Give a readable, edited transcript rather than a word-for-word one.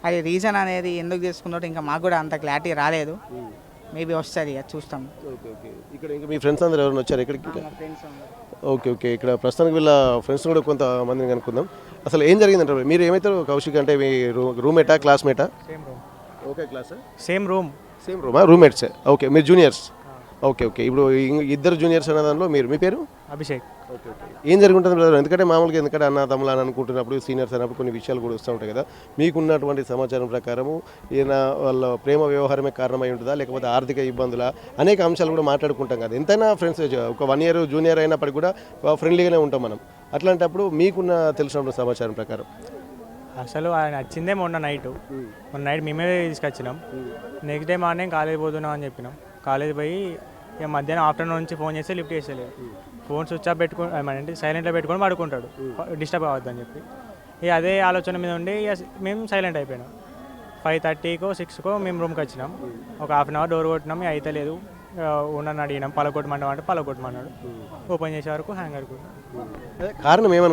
అది రీజన్ అనేది ఎందుకు తీసుకున్నట్టు ఇంకా మాకు కూడా అంత క్లారిటీ రాలేదు. మేబీ వస్తుంది, అది చూస్తాం. Okay okay. ఇక్కడ ఇంకా మీ ఫ్రెండ్స్ అందరూ ఎవరైనా వచ్చారు ఇక్కడికి? మా ఫ్రెండ్స్ ఓకే ఓకే. ఇక్కడ ప్రస్తుతానికి వీళ్ళ ఫ్రెండ్స్ కూడా కొంతమందిని కనుక్కుందాం. అసలు ఏం జరిగిందంటారు? మీరు ఏమైతారు కౌశిక్? అంటే మీ రూమ్మేటా క్లాస్మేటా? Same room. Okay class. Same room. Same రూమా? రూమ్మేట్సే. ఓకే, మీరు జూనియర్స్. Okay okay. ఇప్పుడు ఇద్దరు జూనియర్స్ అన్న దానిలో మీరు, మీ పేరు? అభిషేక్. Okay okay. ఏం జరుగుతుంది బ్రదర్? ఎందుకంటే మామూలుగా ఎందుకంటే అన్న తమ్ముళ్ళు అని అనుకుంటున్నప్పుడు సీనియర్స్ అన్నప్పుడు కొన్ని విషయాలు కూడా వస్తూ ఉంటాయి కదా. మీకున్నటువంటి సమాచారం ప్రకారము ఈయన వాళ్ళ ప్రేమ వ్యవహారమే కారణమై ఉంటుందా, లేకపోతే ఆర్థిక ఇబ్బందుల అనేక అంశాలు కూడా మాట్లాడుకుంటాం కదా. ఎంతైనా ఫ్రెండ్స్, ఒక 1 year జూనియర్ అయినప్పటికీ కూడా ఫ్రెండ్లీగానే ఉంటాం మనం. అట్లాంటప్పుడు మీకున్న తెలిసినటువంటి సమాచారం ప్రకారం అసలు ఆయన వచ్చిందే మొన్న నైట్ మేమే తీసుకొచ్చినాం. నెక్స్ట్ డే మార్నింగ్ కాలేజ్ పోతున్నాం అని చెప్పినాం. కాలేజ్ పోయి ఇక మధ్యాహ్నం ఆఫ్టర్నూన్ నుంచి ఫోన్ చేస్తే లిఫ్ట్ చేస్తలేదు. ఫోన్ స్విచ్ ఆఫ్ పెట్టుకుని ఏమంటే సైలెంట్లో పెట్టుకొని పడుకుంటాడు, డిస్టర్బ్ అవ్వద్దని చెప్పి. ఇక అదే ఆలోచన మీద ఉండి ఇక మేము సైలెంట్ అయిపోయినాం. 5:30కో 6కో మేము రూమ్కి వచ్చినాం. ఒక హాఫ్ అన్ అవర్ డోర్ కొట్టినాం, ఇక అయితే లేదు. ఓనర్ని అడిగినాం పలకొట్టమంటాం అంటే పలకొట్టమన్నాడు. ఓపెన్ చేసే వరకు హ్యాంగర్ కూడా. కారణం ఏమను